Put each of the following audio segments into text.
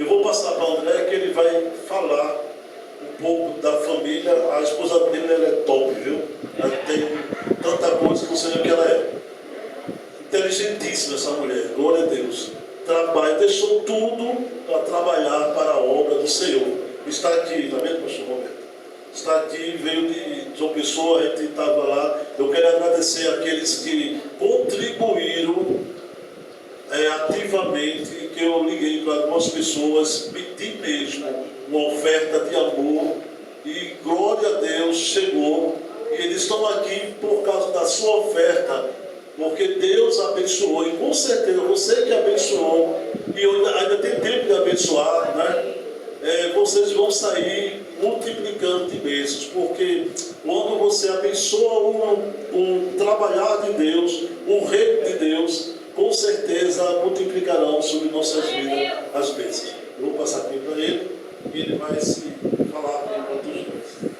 Eu vou passar para o André, que ele vai falar um pouco da família. A esposa dele, ela é top, viu? Ela tem tanta coisa que você vê que ela é inteligentíssima, essa mulher, glória a Deus. Trabalha, deixou tudo para trabalhar para a obra do Senhor. Está aqui, está vendo, pastor Roberto? Está aqui, veio de João Pessoa, a gente estava lá. Eu quero agradecer àqueles que contribuíram ativamente, que eu liguei para algumas pessoas, pedi mesmo uma oferta de amor, e glória a Deus, chegou, e eles estão aqui por causa da sua oferta, porque Deus abençoou, e com certeza você que abençoou, e ainda tem tempo de abençoar, né? Vocês vão sair multiplicando de bênçãos, porque quando você abençoa um trabalhar de Deus, um reino de Deus, com certeza multiplicarão sobre nossas vidas as bênçãos. Eu vou passar aqui para ele e ele vai se falar com todos nós.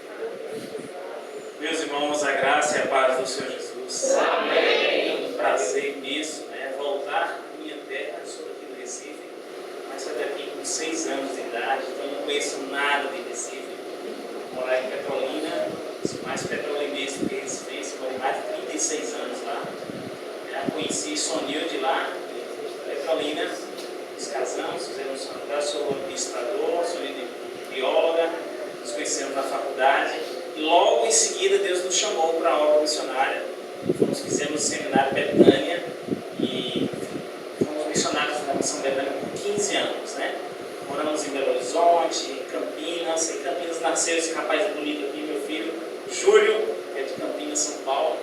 Meus irmãos, a graça e a paz do Senhor Jesus. Amém. É um prazer imenso, voltar à minha terra. Eu sou aqui do Recife, mas saí daqui com 6 anos de idade, então não conheço nada de Recife. Morar em Petrolina, sou mais petrolinense do que recifense, morei mais de 36 anos lá. Conheci Sonilde lá, Petrolina, nos casamos, fizemos eu sou administrador, Sonilde bióloga, nos conhecemos na faculdade, e logo em seguida Deus nos chamou para a obra missionária. Fizemos o seminário Betânia e fomos missionários na missão Betânia por 15 anos, né? Moramos em Belo Horizonte, Campinas, e Campinas nasceu esse rapaz bonito aqui, meu filho, Júlio, que é de Campinas, São Paulo.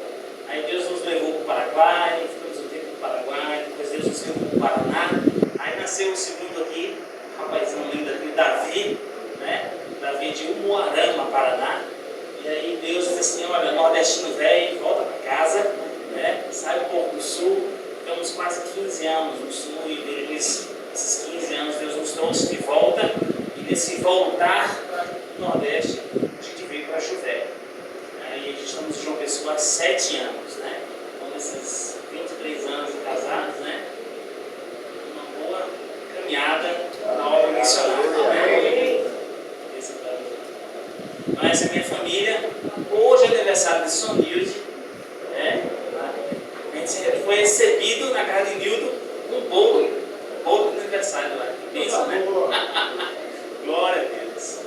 Aí Deus nos levou para o Paraguai, ficamos um tempo no Paraguai, depois Deus nos levou para o Paraná. Aí nasceu o segundo aqui, um rapazinho lindo aqui, Davi, né? Davi de Umuarama, Paraná. E aí Deus disse assim, olha, nordestino velho, volta para casa, né? Sai um pouco do sul. Ficamos quase 15 anos no sul e depois, esses 15 anos, Deus nos trouxe de volta. E nesse voltar para o Nordeste, a gente veio para Juvé. Aí estamos em João Pessoa há 7 anos, né? Então, nesses 23 anos de casados, né? Uma boa caminhada na obra missionária, né? Então, essa é a minha família. Hoje é aniversário de Sonilde, né? A gente foi recebido na casa de Nildo um bolo de aniversário lá. Que bênção, né? Glória a Deus.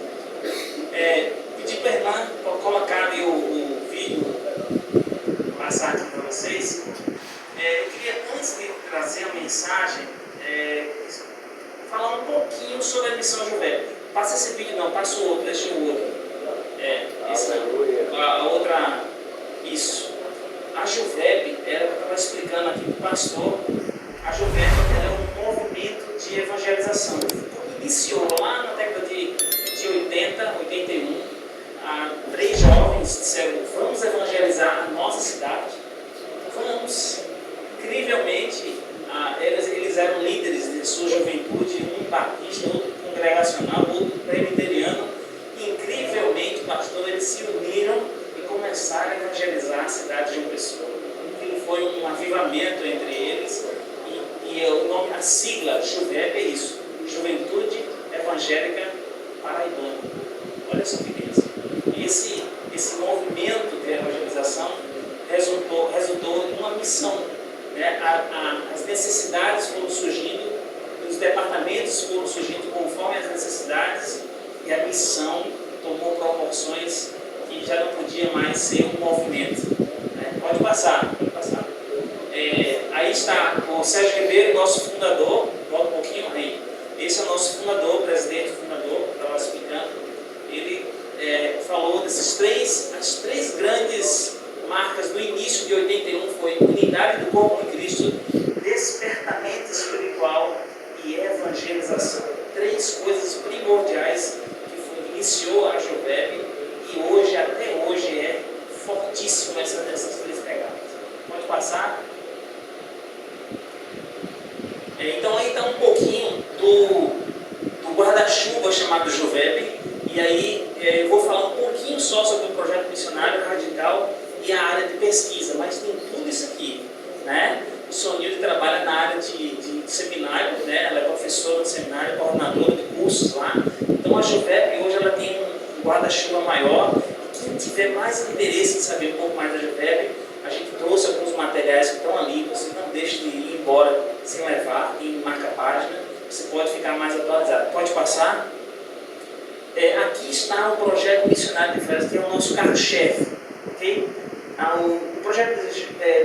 Pedi para a irmã colocar ali o vídeo, passar aqui para vocês. Eu queria, antes de trazer a mensagem, falar um pouquinho sobre a missão Juvé. Passa esse vídeo, não, passa o outro, deixa o outro. Esse não. A outra, isso. A Juveb, eu estava explicando aqui para o pastor, a Juveb é um movimento de evangelização. Iniciou lá na década de 80, 81. 3 jovens disseram, vamos evangelizar a nossa cidade. Vamos. Incrivelmente, eles eram líderes de sua juventude, um batista, outro congregacional, outro presbiteriano. Incrivelmente, pastor, eles se uniram e começaram a evangelizar a cidade de João Pessoa. Aquilo foi um avivamento entre eles. E o nome, a sigla Juveb é isso, Juventude Evangélica Paraibana. Olha só que beleza. Esse movimento de evangelização resultou em uma missão, né? As necessidades foram surgindo, os departamentos foram surgindo conforme as necessidades, e a missão tomou proporções que já não podia mais ser um movimento, né? Pode passar. Aí está o Sérgio Ribeiro, nosso fundador. Volta um pouquinho aí. Esse é o nosso fundador, presidente fundador, estava explicando. Ele falou desses as três grandes marcas do início de 81 foi unidade do corpo de Cristo, despertamento espiritual e evangelização. 3 coisas primordiais que iniciou a Juveb e hoje, até hoje, é fortíssimo essas 3 pegadas. Pode passar? Então aí está um pouquinho do guarda-chuva chamado Juveb. E aí eu vou falar um pouquinho só sobre o projeto missionário radical e a área de pesquisa, mas tem tudo isso aqui, né? O Sonilde trabalha na área de seminário, né? Ela é professora de seminário, coordenadora de guarda-chuva maior. Quem tiver mais interesse em saber um pouco mais da Juvebe, a gente trouxe alguns materiais que estão ali, você não deixe de ir embora sem levar, em marca-página, você pode ficar mais atualizado. Pode passar? Aqui está o projeto Missionário de Férias, que é o nosso carro-chefe. Okay? O projeto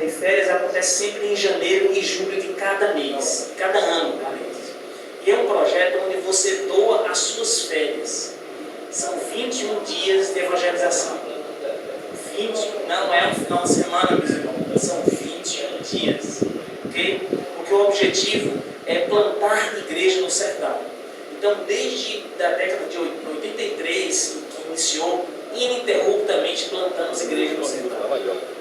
de férias acontece sempre em janeiro e julho de cada mês, cada ano. E é um projeto onde você doa as suas férias. São 21 dias de evangelização. 20, não é um final de semana, meus irmãos, são 21 dias. Okay? Porque o objetivo é plantar igreja no sertão. Então, desde a década de 83, que iniciou ininterruptamente plantamos igreja no sertão.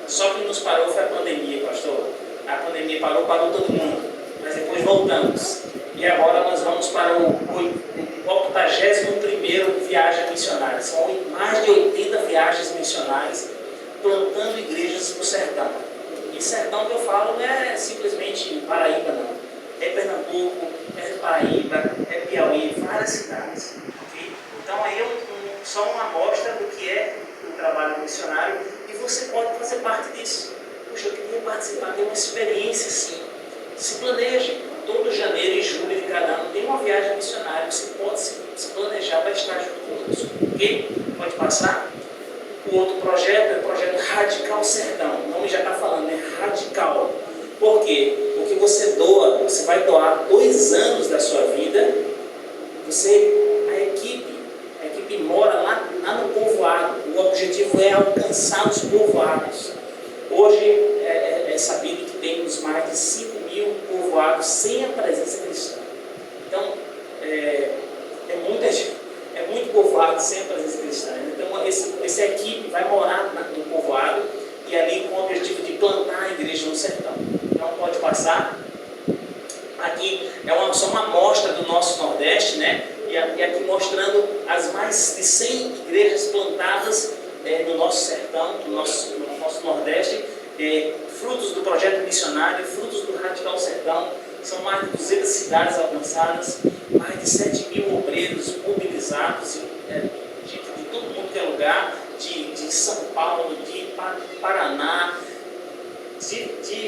Só que nos parou foi a pandemia, pastor. A pandemia parou todo mundo. Mas depois voltamos. E agora nós vamos para o 81º viagem missionária. São mais de 80 viagens missionárias plantando igrejas no sertão. E sertão que eu falo não é simplesmente Paraíba, não. É Pernambuco, é Paraíba, é Piauí, várias cidades. Okay? Então aí só uma amostra do que é o trabalho missionário e você pode fazer parte disso. Puxa, eu queria participar, ter uma experiência assim. Se planeje. Todo janeiro e julho de cada ano tem uma viagem missionária. Você pode se planejar para estar junto conosco. Ok? Pode passar? O outro projeto é o projeto Radical Sertão. O nome já está falando, é radical. Por quê? Porque você doa, você vai doar 2 anos da sua vida. A equipe mora lá no povoado. O objetivo é alcançar os povoados. Hoje é sabido que temos mais de 5.000 povoados sem a presença cristã. Então, é muito povoado sem a presença cristã. Então, essa equipe vai morar no povoado e ali com o objetivo de plantar a igreja no sertão. Então, pode passar. Aqui é só uma amostra do nosso Nordeste, né? E aqui mostrando as mais de 100 igrejas plantadas no nosso sertão, no nosso Nordeste, frutos do projeto missionário, frutos do Radical Sertão. São mais de 200 cidades alcançadas, mais de 7.000 obreiros mobilizados, de todo mundo que é lugar, de São Paulo, de Paraná,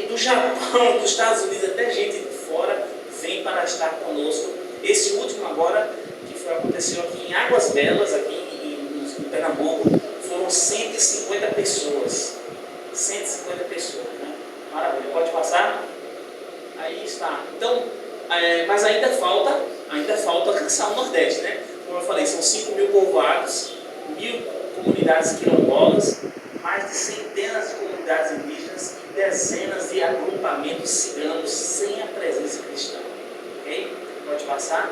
do Japão, dos Estados Unidos, até gente de fora vem para estar conosco. Esse último agora, que aconteceu aqui em Águas Belas, aqui em Pernambuco, foram 150 pessoas. 150 pessoas, né? Maravilha, pode passar? Aí está. Então, mas ainda falta alcançar o Nordeste, né? Como eu falei, são 5.000 povoados, 1.000 comunidades quilombolas, mais de centenas de comunidades indígenas e dezenas de agrupamentos ciganos sem a presença cristã. Ok? Pode passar?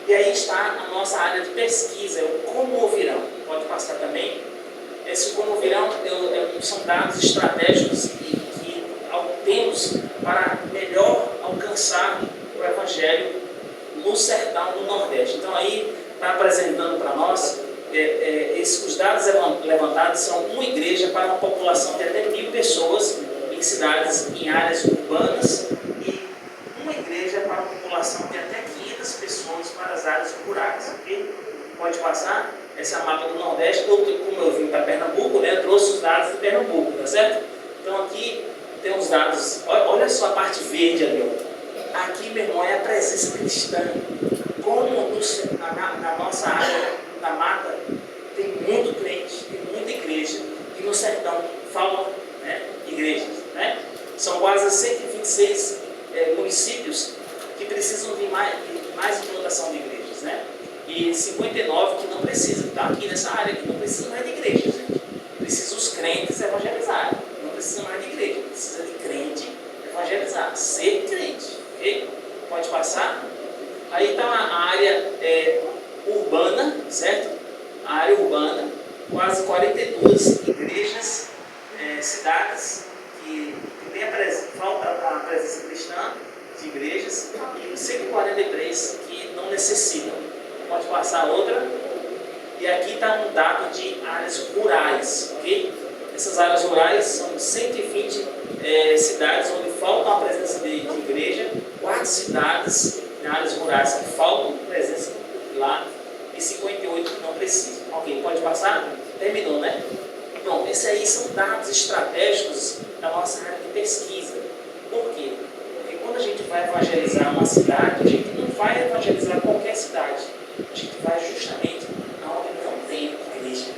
E aí está a nossa área de pesquisa, é o Como Ouvirão. Pode passar também? Esse Como Ouvirão são dados estratégicos que temos para melhor alcançar o Evangelho no sertão do Nordeste. Então aí está apresentando para nós, os dados levantados são uma igreja para uma população de até 1.000 pessoas em cidades, em áreas urbanas, e uma igreja para uma população de até 500 pessoas para as áreas rurais. Okay? Pode passar? Essa é a mapa do Nordeste. Como eu vim para Pernambuco, né, eu trouxe os dados de Pernambuco, tá certo? Então aqui tem os dados, olha só a parte verde ali, ó. Aqui, meu irmão, é a presença cristã. Como na nossa área, na mata, tem muito crente, tem muita igreja, e no sertão faltam, né, igrejas, né? São quase 126 municípios que precisam de mais implantação de igrejas, né? E 59 que não precisam, tá aqui nessa área, que não precisa mais de igreja, gente. Precisa os crentes evangelizarem. Não precisa mais de igreja, precisa de crente evangelizar, ser crente. Okay? Pode passar? Aí está a área urbana, certo? A área urbana, quase 42 igrejas, cidades que falta a presença cristã de igrejas, e 143 que não necessitam. Pode passar outra. E aqui está um dado de áreas rurais, ok? Essas áreas rurais são 120 cidades onde falta a presença de igreja, 4 cidades em áreas rurais que faltam presença lá, e 58 não precisa. Ok, pode passar? Terminou, né? Pronto, esses aí são dados estratégicos da nossa área de pesquisa. Por quê? Porque quando a gente vai evangelizar uma cidade, a gente não vai evangelizar qualquer cidade. A gente vai justamente onde não tem igreja.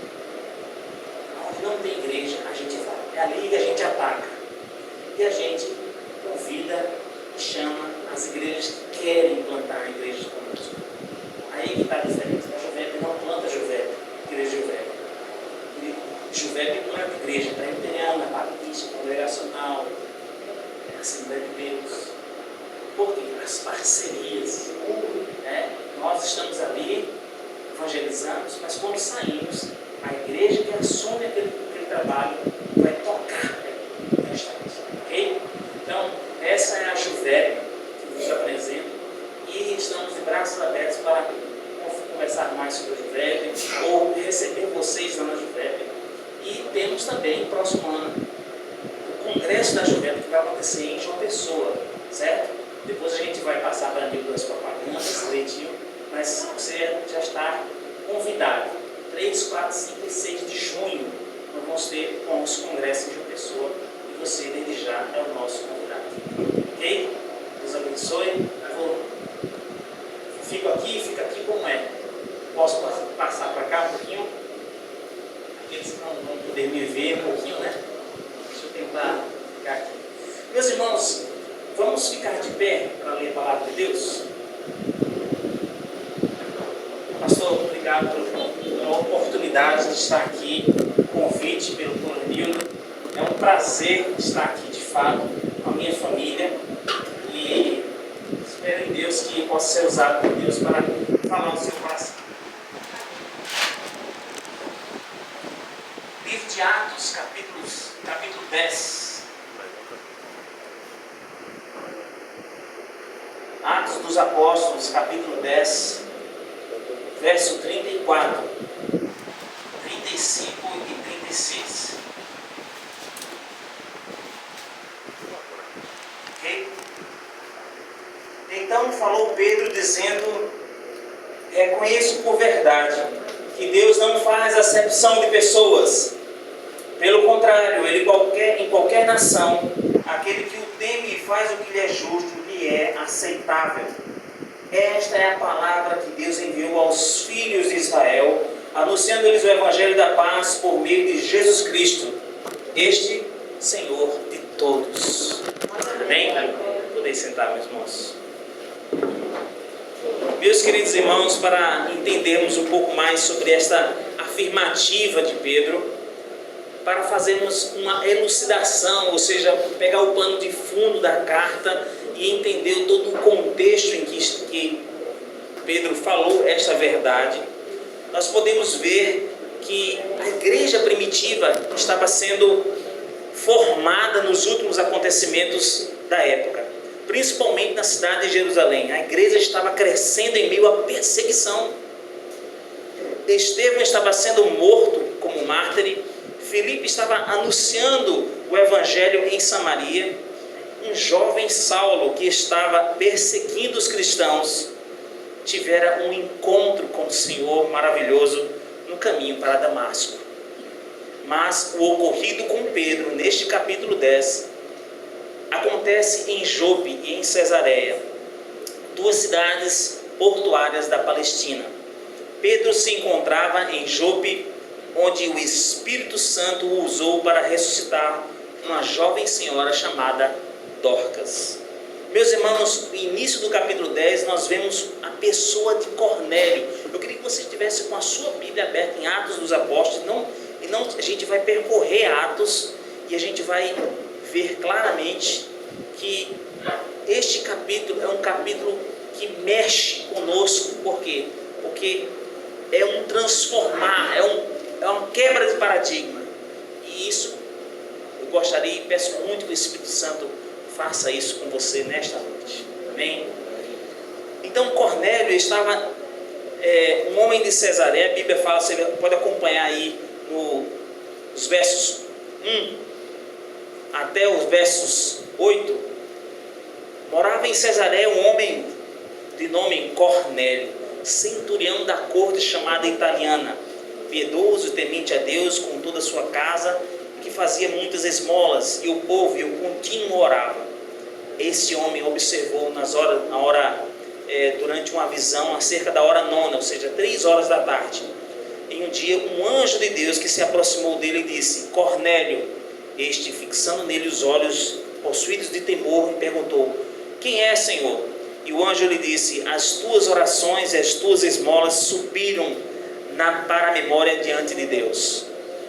Onde não tem igreja, a gente vai. É ali que a gente ataca. E a gente convida e chama as igrejas que querem plantar igrejas conosco. Aí que está a diferença. A Juvep não planta Juvep, igreja Juvep. Juvep planta igreja presbiteriana, batista, congregacional, Assembleia de Deus. Por quê? As parcerias. Nós estamos ali, evangelizamos, mas quando saímos, a igreja que assume aquele trabalho vai tocar restaurante. Ok? Então, essa é a Juvep que vos apresento e estamos de braços abertos para conversar mais sobre a Juvep ou receber vocês lá na Juvep. E temos também, próximo ano, o Congresso da Juvep que vai acontecer em João Pessoa, certo? Depois a gente vai passar para amigo das propagandas, direitinho, mas você já está convidado. 3, 4, 5 e 6 de junho nós vamos ter o nosso congresso em João Pessoa e você desde já é o nosso convidado. Ok? Deus abençoe. Fica aqui como é. Posso passar para cá um pouquinho? Aqueles que não vão poder me ver um pouquinho, né? Deixa eu tentar ficar aqui. Meus irmãos, vamos ficar de pé para ler a palavra de Deus? Pastor, obrigado pela oportunidade de estar aqui, convite pelo Coronildo. É um prazer estar aqui de fato com a minha família e espero em Deus que possa ser usado por Deus para falar o seu coração. Livro de Atos, capítulo 10. Atos dos Apóstolos, capítulo 10, verso 34, 35 e 36. Ok? Então falou Pedro dizendo: reconheço por verdade que Deus não faz acepção de pessoas. Pelo contrário, Ele em qualquer nação, aquele que o teme e faz o que lhe é justo, lhe é aceitável. Esta é a palavra que Deus enviou aos filhos de Israel, anunciando-lhes o Evangelho da paz por meio de Jesus Cristo, este Senhor de todos. Amém? Podem sentar, meus irmãos. Meus queridos irmãos, para entendermos um pouco mais sobre esta afirmativa de Pedro, para fazermos uma elucidação, ou seja, pegar o pano de fundo da carta e entender todo o contexto em que Pedro falou esta verdade, nós podemos ver que a igreja primitiva estava sendo formada nos últimos acontecimentos da época, principalmente na cidade de Jerusalém. A igreja estava crescendo em meio à perseguição. Estevão estava sendo morto como mártir. Filipe estava anunciando o evangelho em Samaria. Um jovem Saulo, que estava perseguindo os cristãos, tivera um encontro com o Senhor maravilhoso no caminho para Damasco. Mas o ocorrido com Pedro, neste capítulo 10, acontece em Jope e em Cesareia, duas cidades portuárias da Palestina. Pedro se encontrava em Jope, onde o Espírito Santo o usou para ressuscitar uma jovem senhora chamada Dorcas. Meus irmãos, no início do capítulo 10, nós vemos a pessoa de Cornélio. Eu queria que você estivesse com a sua Bíblia aberta em Atos dos Apóstolos, a gente vai percorrer Atos e a gente vai ver claramente que este capítulo é um capítulo que mexe conosco. Por quê? Porque é um transformar, é uma quebra de paradigma. E isso eu gostaria e peço muito que o Espírito Santo faça isso com você nesta noite. Amém? Então Cornélio estava, um homem de Cesareia. A Bíblia fala, você pode acompanhar aí nos versos 1 até os versos 8. Morava em Cesareia um homem de nome Cornélio, centurião da corte chamada italiana, piedoso e temente a Deus com toda a sua casa, que fazia muitas esmolas, e o povo e o contínuo orava. Esse homem observou durante uma visão, acerca da hora nona, ou seja, 3 horas da tarde. Em um dia, um anjo de Deus que se aproximou dele disse: Cornélio. Este, fixando nele os olhos, possuídos de temor, perguntou: Quem é, Senhor? E o anjo lhe disse: As tuas orações e as tuas esmolas subiram para a memória diante de Deus.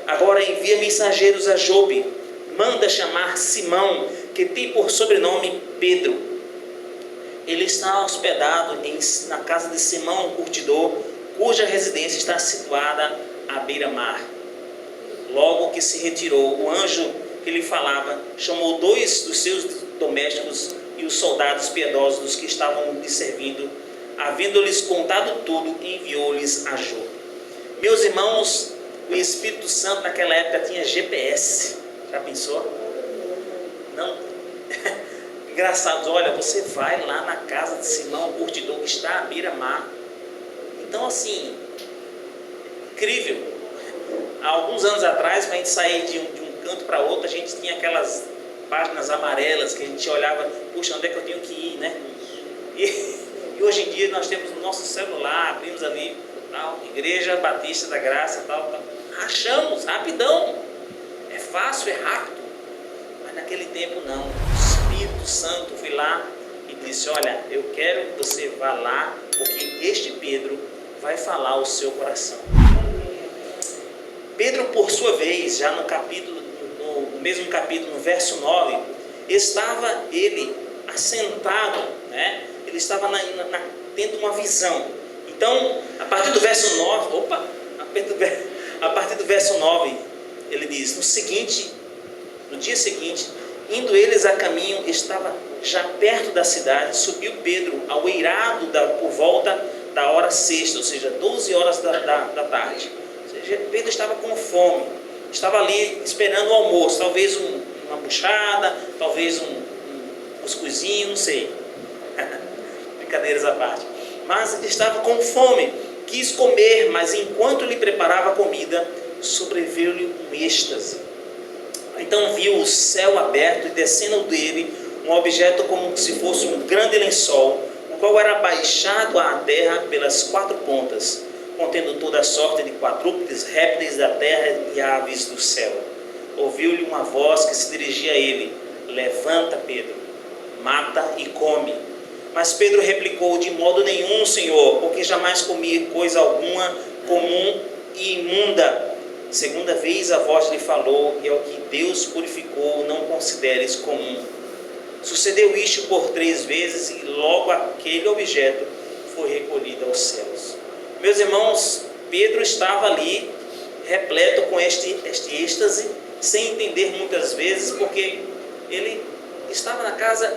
Agora envia mensageiros a Jope, manda chamar Simão, que tem por sobrenome Pedro. Ele está hospedado na casa de Simão, o curtidor, cuja residência está situada à beira-mar. Logo que se retirou, o anjo que lhe falava chamou 2 dos seus domésticos e os soldados piedosos dos que estavam lhe servindo. Havendo-lhes contado tudo, enviou-lhes a Jope. Meus irmãos, o Espírito Santo naquela época tinha GPS. Já pensou? Não? Engraçado, olha, você vai lá na casa de Simão, o curtidor, que está à beira-mar. Então, assim, incrível. Há alguns anos atrás, para a gente sair de um canto para outro, a gente tinha aquelas páginas amarelas que a gente olhava: puxa, onde é que eu tenho que ir, né? E hoje em dia nós temos no nosso celular, abrimos ali, tal, Igreja Batista da Graça, tal. Achamos, rapidão. É fácil, é rápido. Mas naquele tempo não. O Espírito Santo foi lá e disse: olha, eu quero que você vá lá, porque este Pedro vai falar ao seu coração. Pedro, por sua vez, já no mesmo capítulo, no verso 9, estava ele assentado, né? Ele estava tendo uma visão. Então, a partir do verso 9, a partir do verso 9, ele diz: no dia seguinte, indo eles a caminho, estava já perto da cidade, subiu Pedro ao eirado por volta da hora sexta, ou seja, 12 horas da tarde. Pedro estava com fome, estava ali esperando o almoço, talvez uma buchada, talvez um cuscuzinho, não sei, brincadeiras à parte, mas ele estava com fome, quis comer, mas enquanto lhe preparava a comida, sobreveio-lhe um êxtase. Então viu o céu aberto e descendo dele um objeto como se fosse um grande lençol, o qual era baixado à terra pelas 4 pontas, contendo toda a sorte de quadrúpedes, répteis da terra e aves do céu. Ouviu-lhe uma voz que se dirigia a ele: Levanta, Pedro, mata e come. Mas Pedro replicou: De modo nenhum, Senhor, porque jamais comi coisa alguma comum e imunda. Segunda vez a voz lhe falou: E ao que Deus purificou, não consideres comum. Sucedeu isto por 3 vezes, e logo aquele objeto foi recolhido aos céus. Meus irmãos, Pedro estava ali repleto com este êxtase, sem entender muitas vezes, porque ele estava na casa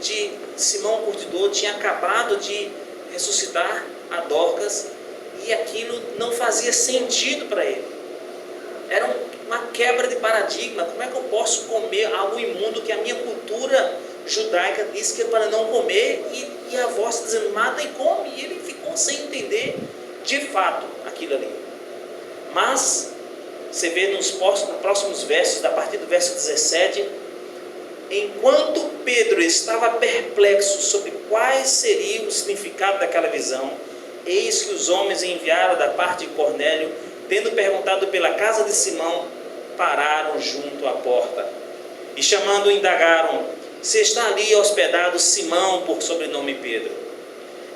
de Simão o curtidor, tinha acabado de ressuscitar a Dorcas, e aquilo não fazia sentido para ele. Era uma quebra de paradigma. Como é que eu posso comer algo imundo que a minha cultura judaica disse que é para não comer, e a voz dizendo: mata e come? E ele ficou sem entender de fato aquilo ali. Mas você vê nos próximos versos, a partir do verso 17, enquanto Pedro estava perplexo sobre quais seria o significado daquela visão, eis que os homens enviaram da parte de Cornélio, tendo perguntado pela casa de Simão, pararam junto à porta e chamando, indagaram: se está ali hospedado Simão, por sobrenome Pedro.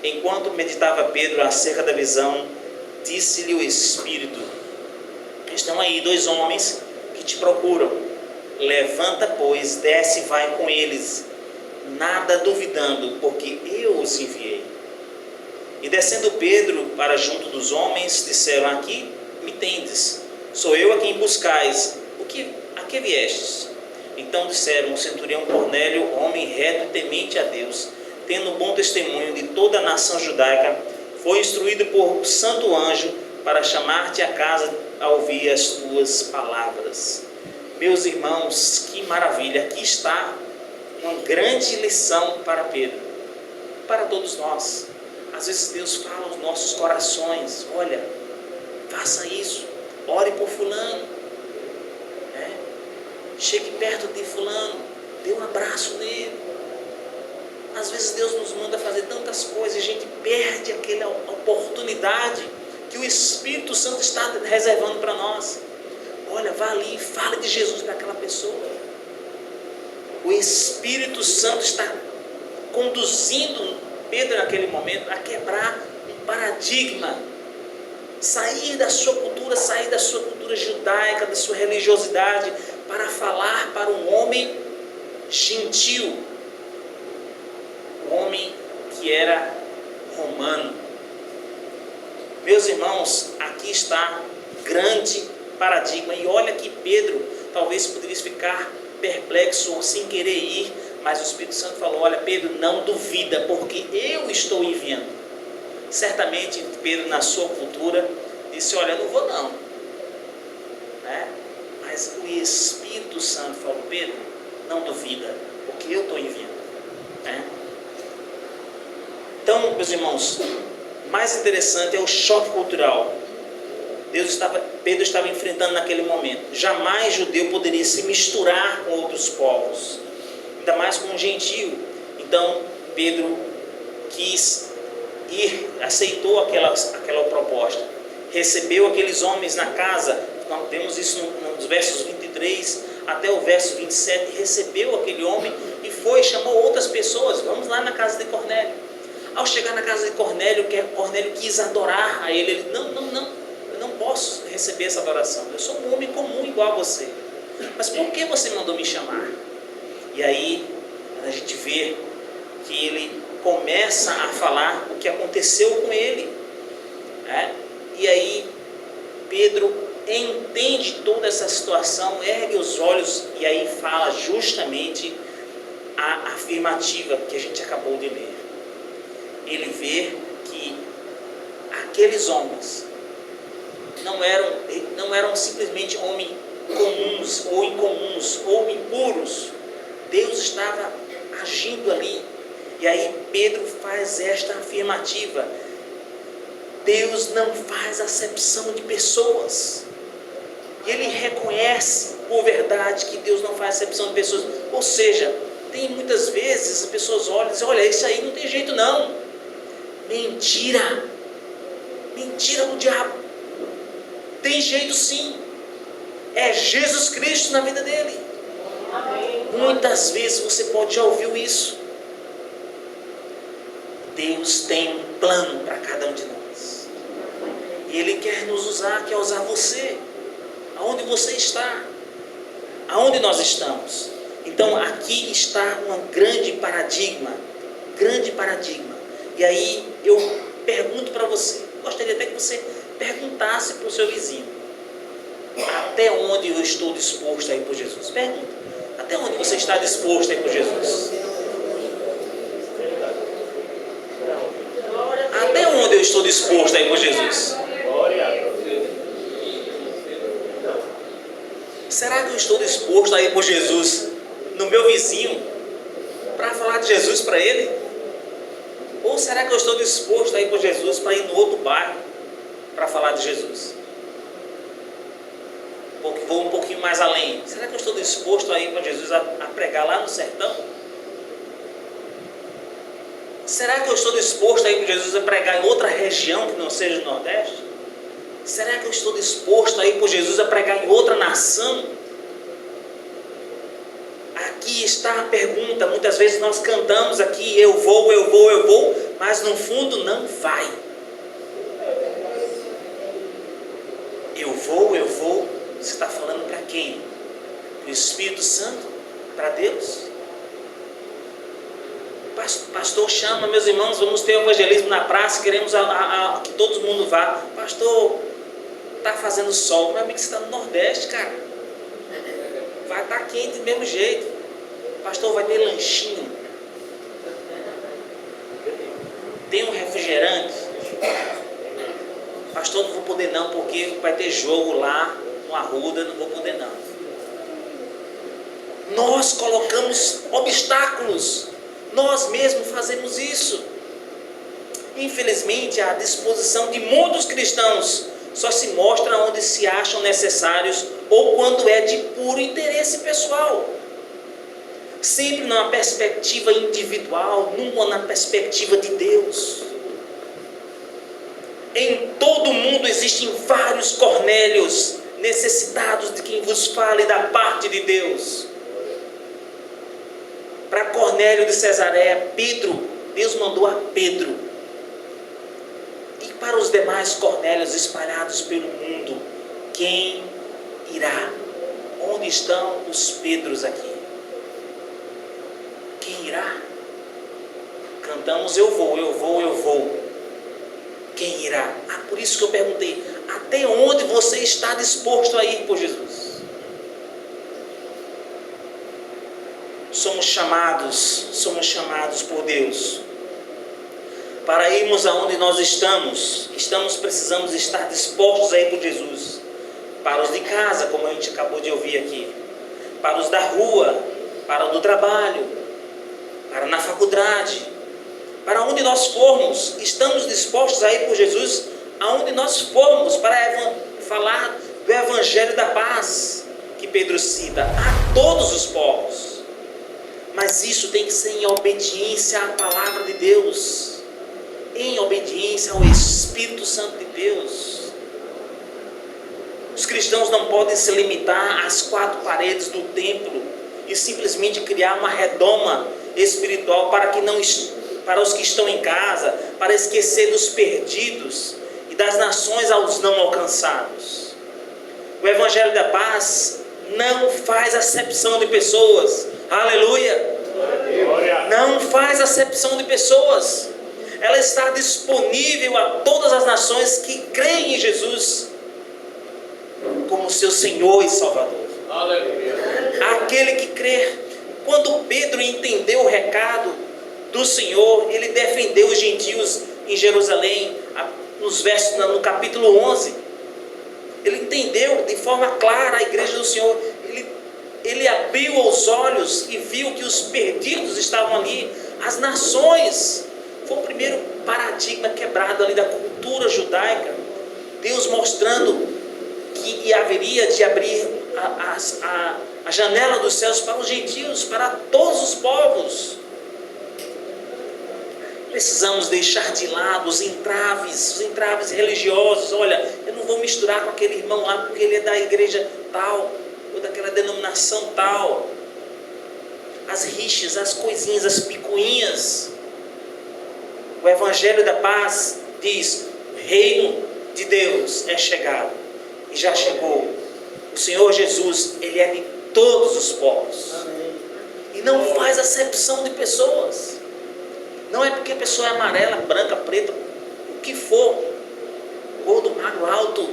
Enquanto meditava Pedro acerca da visão, disse-lhe o Espírito: estão aí 2 homens que te procuram. Levanta, pois, desce e vai com eles, nada duvidando, porque eu os enviei. E descendo Pedro para junto dos homens, disseram: aqui me tendes, sou eu a quem buscais, a que viestes? Então disseram: o centurião Cornélio, homem reto e temente a Deus, tendo bom testemunho de toda a nação judaica, foi instruído por santo anjo para chamar-te a casa a ouvir as tuas palavras. Meus irmãos, que maravilha! Aqui está uma grande lição para Pedro, para todos nós. Às Às vezes Deus fala aos nossos corações: olha, faça isso, ore por fulano, chegue perto de fulano, dê um abraço nele. Às vezes Deus nos manda fazer tantas coisas e a gente perde aquela oportunidade que o Espírito Santo está reservando para nós. Olha, vá ali e fale de Jesus para aquela pessoa. O Espírito Santo está conduzindo Pedro naquele momento a quebrar um paradigma, sair da sua cultura judaica, da sua religiosidade, para falar para um homem gentil, um homem que era romano. Meus irmãos, aqui está grande paradigma. E olha que Pedro talvez poderia ficar perplexo ou sem querer ir, mas o Espírito Santo falou: olha, Pedro, não duvida, porque eu estou enviando. Certamente Pedro, na sua cultura, disse: olha, eu não vou não, mas o Espírito Santo falou: Pedro, não duvida, porque eu estou enviando. Então, meus irmãos, mais interessante é o choque cultural. Pedro estava enfrentando naquele momento. Jamais judeu poderia se misturar com outros povos, ainda mais com um gentio. Então Pedro quis ir, aceitou aquela proposta, recebeu aqueles homens na casa. Nós vemos isso nos versos 23 até o verso 27. Recebeu aquele homem e chamou outras pessoas: vamos lá na casa de Cornélio. Ao chegar na casa de Cornélio, Cornélio quis adorar a ele. Ele: não, eu não posso receber essa adoração, eu sou um homem comum igual a você. Mas por que você mandou me chamar? E aí a gente vê que ele começa a falar o que aconteceu com ele, E aí Pedro entende toda essa situação, ergue os olhos e aí fala justamente a afirmativa que a gente acabou de ler. Ele vê que aqueles homens não eram simplesmente homens comuns ou incomuns ou impuros. Deus estava agindo ali. E aí Pedro faz esta afirmativa: Deus não faz acepção de pessoas. E ele reconhece por verdade que Deus não faz acepção de pessoas. Ou seja, tem muitas vezes as pessoas olham e dizem: olha, isso aí não tem jeito não. Mentira do diabo. Tem jeito sim. É Jesus Cristo na vida dele. Muitas vezes você pode já ouvir isso. Deus tem um plano para cada um de nós. E Ele quer nos usar, quer usar você. Aonde você está? Aonde nós estamos? Então aqui está um grande paradigma. E aí eu pergunto para você, gostaria até que você perguntasse para o seu vizinho: até onde eu estou disposto a ir por Jesus? Pergunta: até onde você está disposto a ir por Jesus? Até onde eu estou disposto a ir por Jesus? Será que eu estou disposto a ir por Jesus no meu vizinho para falar de Jesus para ele? Ou será que eu estou disposto a ir por Jesus para ir no outro bairro para falar de Jesus? Vou um pouquinho mais além. Será que eu estou disposto a ir para Jesus a pregar lá no sertão? Será que eu estou disposto a ir para Jesus a pregar em outra região que não seja o Nordeste? Será que eu estou disposto a ir por Jesus a pregar em outra nação? Aqui está a pergunta. Muitas vezes nós cantamos aqui: eu vou, mas no fundo não vai. Eu vou. Você está falando para quem? Para o Espírito Santo? Para Deus? O pastor chama: meus irmãos, vamos ter evangelismo na praça, queremos que todo mundo vá. Pastor, está fazendo sol. Meu amigo, você está no Nordeste, cara. Vai estar quente do mesmo jeito. Pastor, vai ter lanchinho. Tem um refrigerante. Pastor, não vou poder não, porque vai ter jogo lá no Arruda, não vou poder não. Nós colocamos obstáculos. Nós mesmos fazemos isso. Infelizmente, a disposição de muitos cristãos só se mostra onde se acham necessários ou quando é de puro interesse pessoal. Sempre numa perspectiva individual, nunca na perspectiva de Deus. Em todo o mundo existem vários Cornélios necessitados de quem vos fale da parte de Deus. Para Cornélio de Cesareia, Deus mandou a Pedro. E para os demais Cornélios espalhados pelo mundo, quem irá? Onde estão os Pedros aqui? Quem irá? Cantamos eu vou, eu vou, eu vou. Quem irá? Por isso que eu perguntei, até onde você está disposto a ir por Jesus? Somos chamados por Deus para irmos aonde nós estamos. Precisamos estar dispostos a ir por Jesus. Para os de casa, como a gente acabou de ouvir aqui, para os da rua, para o do trabalho, para na faculdade, para onde nós formos, estamos dispostos a ir por Jesus aonde nós formos, para falar do Evangelho da Paz, que Pedro cita, a todos os povos. Mas isso tem que ser em obediência à palavra de Deus, em obediência ao Espírito Santo de Deus. Os cristãos não podem se limitar às 4 paredes do templo e simplesmente criar uma redoma espiritual para os que estão em casa, para esquecer dos perdidos e das nações aos não alcançados. O Evangelho da Paz não faz acepção de pessoas. Aleluia! Não faz acepção de pessoas. Ela está disponível a todas as nações que creem em Jesus como seu Senhor e Salvador. Aleluia. Aquele que crê. Quando Pedro entendeu o recado do Senhor, ele defendeu os gentios em Jerusalém, no capítulo 11. Ele entendeu de forma clara a igreja do Senhor. Ele abriu os olhos e viu que os perdidos estavam ali, as nações. Foi o primeiro paradigma quebrado ali da cultura judaica. Deus mostrando que haveria de abrir a janela dos céus para os gentios, para todos os povos. Precisamos deixar de lado os entraves religiosos. Olha, eu não vou misturar com aquele irmão lá porque ele é da igreja tal, ou daquela denominação tal. As rixas, as coisinhas, as picuinhas. O Evangelho da Paz diz: o reino de Deus é chegado, e já chegou. O Senhor Jesus, Ele é de todos os povos. E não faz acepção de pessoas. Não é porque a pessoa é amarela, branca, preta, o que for, gordo, magro, alto,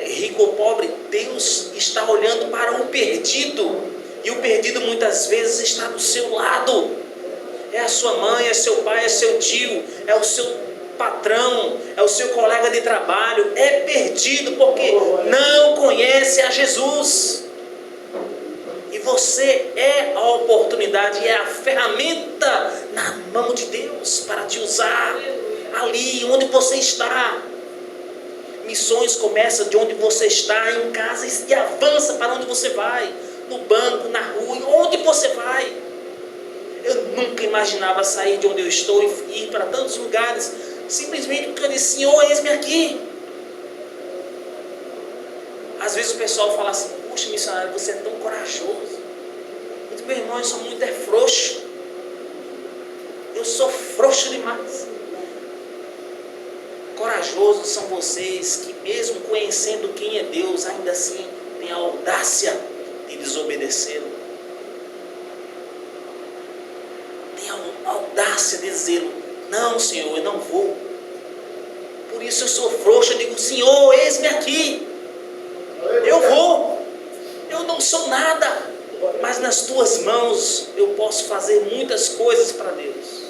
rico ou pobre. Deus está olhando para o perdido, e o perdido muitas vezes está do seu lado. É a sua mãe, é seu pai, é seu tio, é o seu patrão, é o seu colega de trabalho. É perdido porque não conhece a Jesus. E você é a oportunidade, é a ferramenta na mão de Deus para te usar ali onde você está. Missões começam de onde você está, em casa, e avança para onde você vai, no banco, na rua, onde você vai. Eu nunca imaginava sair de onde eu estou e ir para tantos lugares, simplesmente porque eu disse: Senhor, eis-me aqui. Às vezes o pessoal fala assim: puxa, missionário, você é tão corajoso. Eu digo: meu irmão, eu sou muito frouxo. Eu sou frouxo demais. Corajosos são vocês que, mesmo conhecendo quem é Deus, ainda assim têm a audácia de desobedecê-lo. Tem a audácia de dizer: não, Senhor, eu não vou. Por isso eu sou frouxo. Eu digo: Senhor, eis-me aqui. Eu vou. Eu não sou nada, mas nas tuas mãos eu posso fazer muitas coisas para Deus.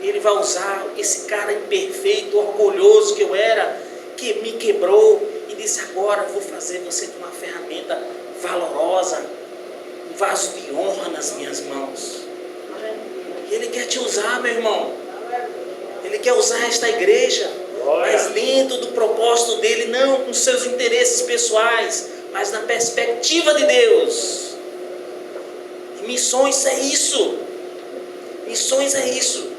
Ele vai usar esse cara imperfeito, orgulhoso que eu era, que me quebrou, e disse: agora eu vou fazer você com uma ferramenta valorosa, um vaso de honra nas minhas mãos. E Ele quer te usar, meu irmão. quer usar esta igreja, mas dentro do propósito dele, não com seus interesses pessoais, mas na perspectiva de Deus. E missões é isso. Missões é isso.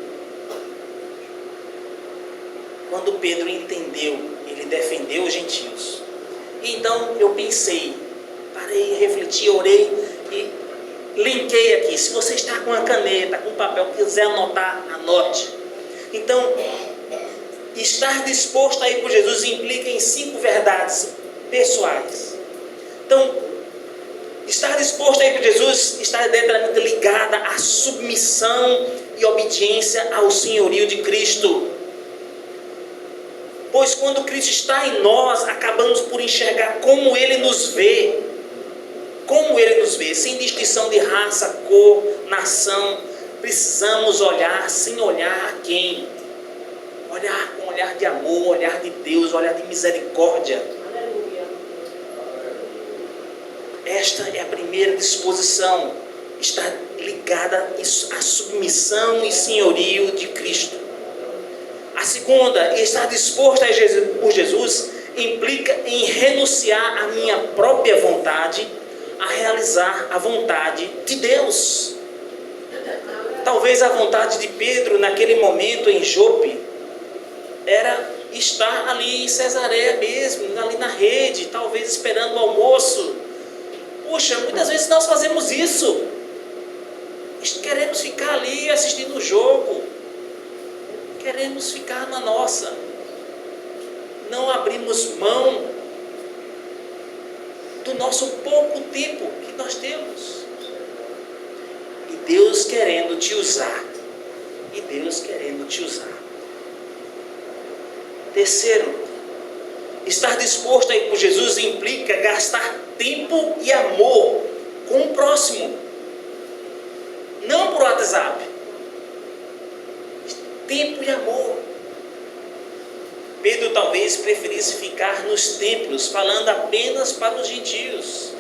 Quando Pedro entendeu, ele defendeu os gentios. E então eu pensei, parei, refleti, orei e linkei aqui. Se você está com a caneta, com papel, quiser anotar, anote. Então, estar disposto a ir por Jesus implica em 5 verdades pessoais. Então, estar disposto a ir por Jesus está diretamente ligada à submissão e obediência ao senhorio de Cristo. Pois quando Cristo está em nós, acabamos por enxergar como Ele nos vê. Como Ele nos vê, sem distinção de raça, cor, nação. Precisamos olhar sem olhar a quem? Olhar com olhar de amor, olhar de Deus, olhar de misericórdia. Esta é a primeira disposição. Está ligada à submissão e senhorio de Cristo. A segunda, estar disposto a por Jesus, implica em renunciar à minha própria vontade, a realizar a vontade de Deus. Talvez a vontade de Pedro naquele momento em Jope era estar ali em Cesareia mesmo, ali na rede, talvez esperando o almoço. Puxa, muitas vezes nós fazemos isso. Queremos ficar ali assistindo o jogo. Queremos ficar na nossa. Não abrimos mão do nosso pouco tempo que nós temos. E Deus querendo te usar. E Deus querendo te usar. Terceiro, estar disposto a ir por Jesus implica gastar tempo e amor com o próximo. Não por WhatsApp. Tempo e amor. Pedro talvez preferisse ficar nos templos, falando apenas para os gentios.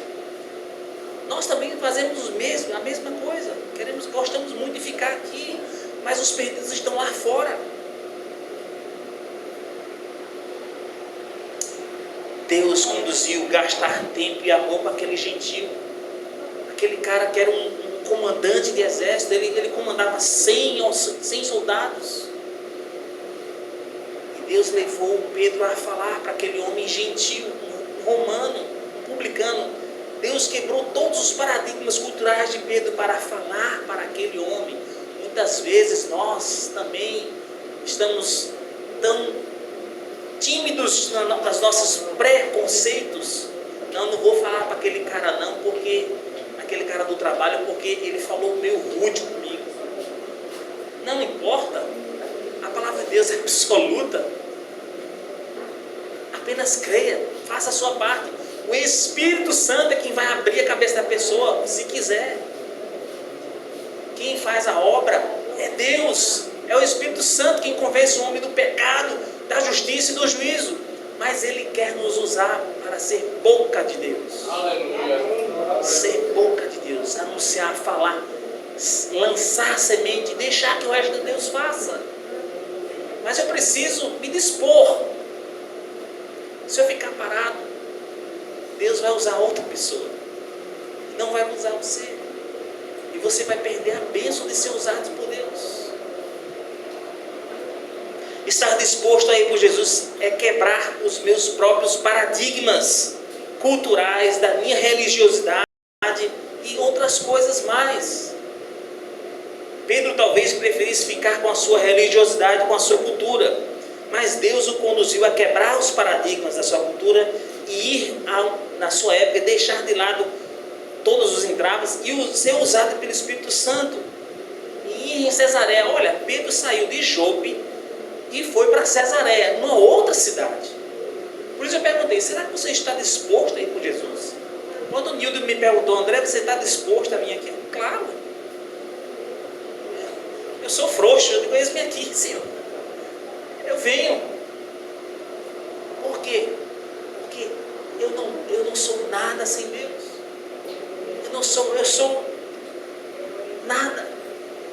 Nós também fazemos a mesma coisa. Gostamos muito de ficar aqui, mas os perdidos estão lá fora. Deus conduziu gastar tempo e amor para aquele gentio. Aquele cara que era um comandante de exército, ele comandava 100 soldados. E Deus levou Pedro a falar para aquele homem gentil, um romano, um publicano. Deus quebrou todos os paradigmas culturais de Pedro para falar para aquele homem. Muitas vezes nós também estamos tão tímidos nos nossos preconceitos. Não vou falar para aquele cara não, porque aquele cara do trabalho, porque ele falou meio rude comigo. Não importa, a palavra de Deus é absoluta. Apenas creia, faça a sua parte. O Espírito Santo é quem vai abrir a cabeça da pessoa, se quiser. Quem faz a obra é Deus, é o Espírito Santo quem convence o homem do pecado, da justiça e do juízo. Mas Ele quer nos usar para ser boca de Deus. Aleluia. Ser boca de Deus, anunciar, falar, lançar semente, deixar que o resto de Deus faça. Mas eu preciso me dispor. Se eu ficar parado, Deus vai usar outra pessoa. Não vai usar você. E você vai perder a bênção de ser usado por Deus. Estar disposto a ir por Jesus é quebrar os meus próprios paradigmas culturais, da minha religiosidade e outras coisas mais. Pedro talvez preferisse ficar com a sua religiosidade, com a sua cultura, mas Deus o conduziu a quebrar os paradigmas da sua cultura e ir, na sua época, deixar de lado todos os entraves e ser usado pelo Espírito Santo. E ir em Cesareia, olha, Pedro saiu de Jope e foi para Cesareia, uma outra cidade. Por isso eu perguntei, será que você está disposto a ir por Jesus? Quando o Nildo me perguntou, André, você está disposto a vir aqui? Claro. Eu sou frouxo, eu conheço me aqui, Senhor. Eu venho. Por quê? Porque eu não sou nada sem Deus. Eu sou nada.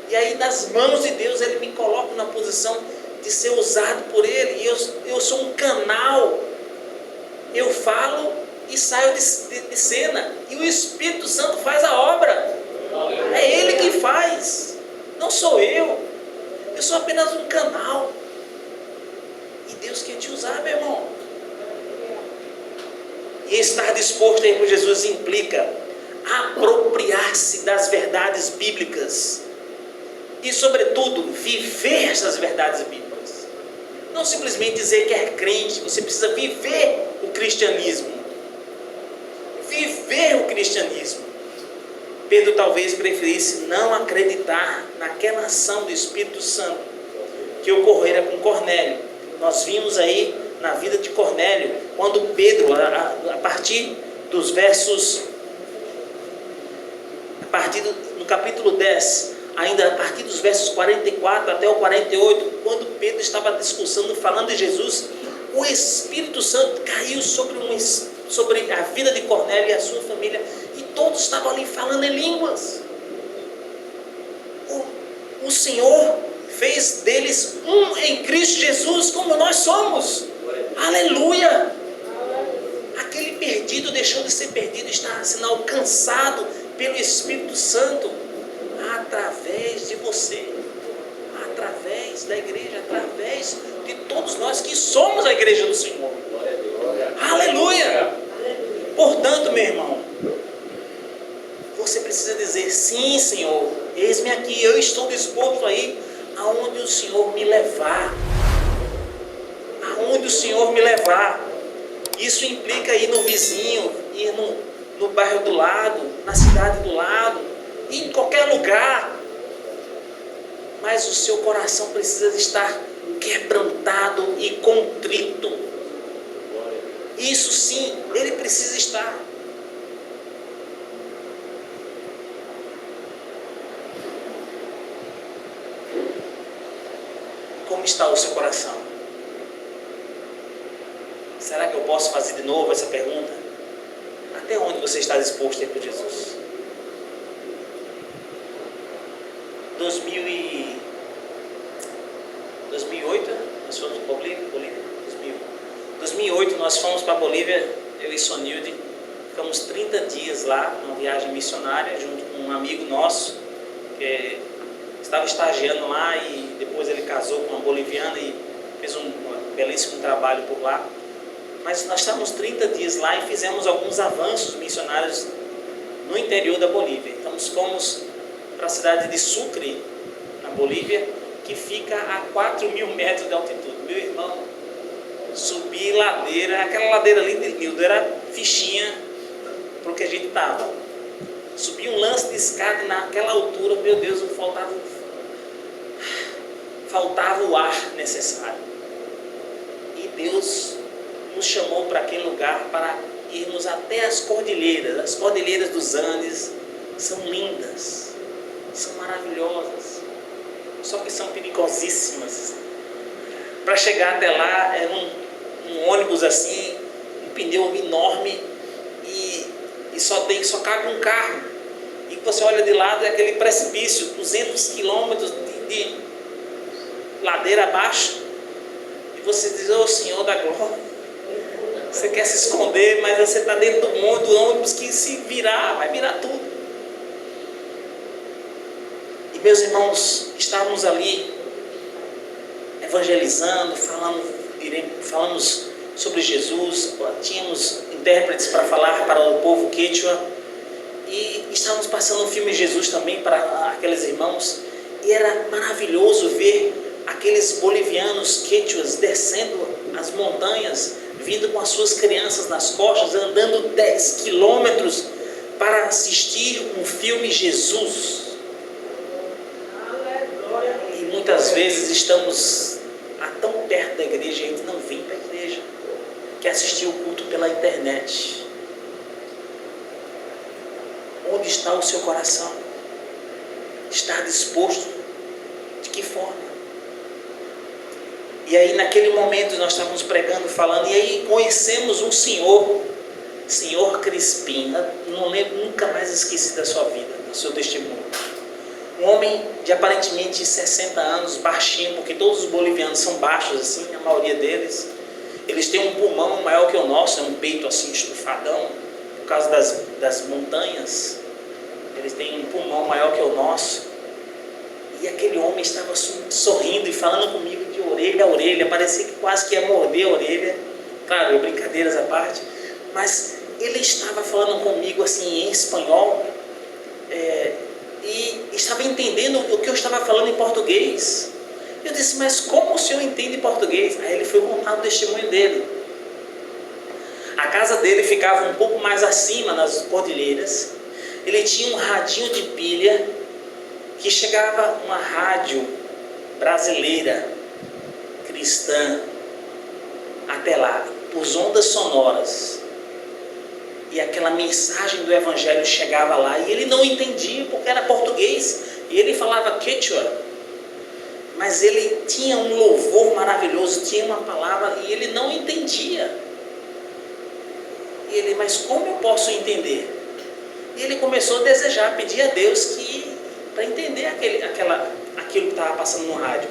E aí nas mãos de Deus Ele me coloca na posição de ser usado por Ele. E eu sou um canal. Eu falo e saio de cena. E o Espírito Santo faz a obra. É Ele que faz. Não sou eu. Eu sou apenas um canal. E Deus quer te usar, meu irmão. E estar disposto a ir por Jesus implica apropriar-se das verdades bíblicas. E, sobretudo, viver essas verdades bíblicas. Não simplesmente dizer que é crente. Você precisa viver o cristianismo. Viver o cristianismo. Pedro talvez preferisse não acreditar naquela ação do Espírito Santo que ocorrera com Cornélio. Nós vimos aí na vida de Cornélio, quando Pedro, a partir dos versos, no capítulo 10, ainda a partir dos versos 44 até o 48, quando Pedro estava discursando, falando de Jesus, o Espírito Santo caiu sobre a vida de Cornélio e a sua família, e todos estavam ali falando em línguas. O Senhor fez deles um em Cristo Jesus, como nós somos. Aleluia! Aquele perdido deixou de ser perdido, está sendo alcançado pelo Espírito Santo através de você, através da igreja, através de todos nós que somos a igreja do Senhor. Aleluia! Portanto, meu irmão, você precisa dizer: sim, Senhor, eis-me aqui, eu estou disposto a ir aonde o Senhor me levar. Aonde o Senhor me levar. Isso implica ir no vizinho, ir no bairro do lado, na cidade do lado, ir em qualquer lugar. Mas o seu coração precisa estar quebrantado e contrito. Isso sim, ele precisa estar. Como está o seu coração? Será que eu posso fazer de novo essa pergunta? Até onde você está disposto a ir por Jesus? 2008, nós fomos para Bolívia? 2008 nós fomos para a Bolívia, eu e Sonilde, ficamos 30 dias lá, numa viagem missionária, junto com um amigo nosso, que estava estagiando lá e depois ele casou com uma boliviana e fez um belíssimo trabalho por lá. Mas nós estávamos 30 dias lá e fizemos alguns avanços missionários no interior da Bolívia. Então fomos para a cidade de Sucre, na Bolívia, que fica a 4.000 metros de altitude. Meu irmão, subi ladeira, aquela ladeira ali de Nildo era fichinha para o que a gente estava. Subi um lance de escada naquela altura, meu Deus, faltava o ar necessário. E Deus nos chamou para aquele lugar para irmos até as cordilheiras dos Andes. São lindas, são maravilhosas, só que são perigosíssimas. Para chegar até lá era um ônibus assim, um pneu enorme e só cabe um carro. E você olha de lado, é aquele precipício, 200 quilômetros de ladeira abaixo, e você diz: ô Senhor da glória, você quer se esconder, mas você está dentro do ônibus que se virar, vai virar tudo. E meus irmãos, estávamos ali evangelizando, falamos sobre Jesus, tínhamos intérpretes para falar para o povo quechua, e estávamos passando o filme Jesus também para aqueles irmãos, e era maravilhoso ver aqueles bolivianos quechuas descendo as montanhas, vindo com as suas crianças nas costas, andando 10 quilômetros para assistir um filme Jesus. E muitas vezes estamos tão perto da igreja e a gente não vem para a igreja, quer assistir o culto pela internet. Onde está o seu coração? Está disposto? De que forma? E aí naquele momento nós estávamos pregando, falando, e aí conhecemos um senhor Crispim. Não lembro, nunca mais esqueci da sua vida, do seu testemunho. Um homem de aparentemente 60 anos, baixinho, porque todos os bolivianos são baixos assim, a maioria deles. Eles têm um pulmão maior que o nosso, um peito assim estufadão, por causa das montanhas. Eles têm um pulmão maior que o nosso. E aquele homem estava sorrindo e falando comigo de orelha a orelha, parecia que quase que ia morder a orelha. Claro, brincadeiras à parte, mas ele estava falando comigo assim em espanhol, e estava entendendo o que eu estava falando em português. Eu disse, mas como o senhor entende português? Aí ele foi contar o testemunho dele. A casa dele ficava um pouco mais acima, nas cordilheiras. Ele tinha um radinho de pilha, que chegava uma rádio brasileira, cristã, até lá, por ondas sonoras. E aquela mensagem do Evangelho chegava lá, e ele não entendia, porque era português, e ele falava quechua, mas ele tinha um louvor maravilhoso, tinha uma palavra, e ele não entendia. E ele, mas como eu posso entender? E ele começou a desejar, pedir a Deus para entender aquilo que estava passando no rádio.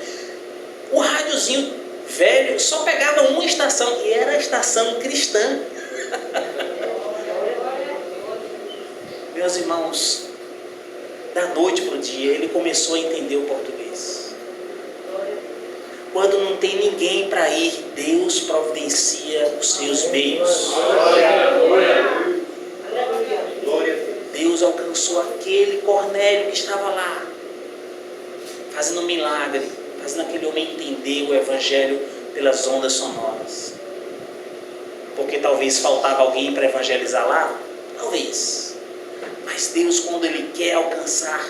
O rádiozinho velho só pegava uma estação, e era a estação cristã. Meus irmãos, da noite para o dia, ele começou a entender o português. Quando não tem ninguém para ir, Deus providencia os seus meios. Deus alcançou aquele Cornélio que estava lá, fazendo um milagre, fazendo aquele homem entender o Evangelho pelas ondas sonoras. Porque talvez faltava alguém para evangelizar lá? Talvez. Mas Deus, quando Ele quer alcançar,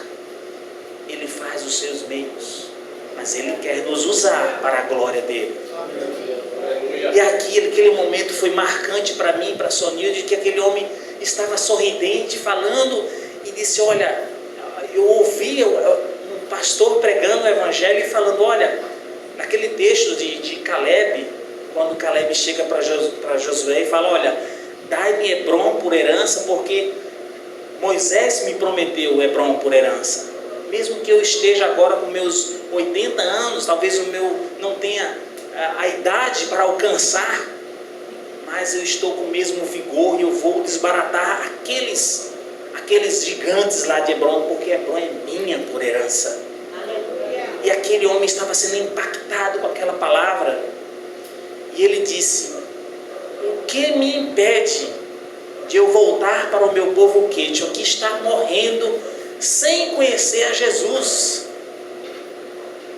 Ele faz os seus meios. Mas Ele quer nos usar para a glória dEle. E aquele momento foi marcante para mim, para a Sonilde, que aquele homem estava sorridente, falando, e disse, olha, eu ouvi um pastor pregando o Evangelho e falando, olha, naquele texto de Caleb, quando Caleb chega para Josué e fala, olha, dai-me Hebrom por herança, porque Moisés me prometeu Hebrom por herança. Mesmo que eu esteja agora com meus 80 anos, talvez o meu não tenha a idade para alcançar, mas eu estou com o mesmo vigor e eu vou desbaratar aqueles gigantes lá de Hebrom, porque Hebrom é minha por herança. E aquele homem estava sendo impactado com aquela palavra, e ele disse, o que me impede de eu voltar para o meu povo quechua, que está morrendo sem conhecer a Jesus?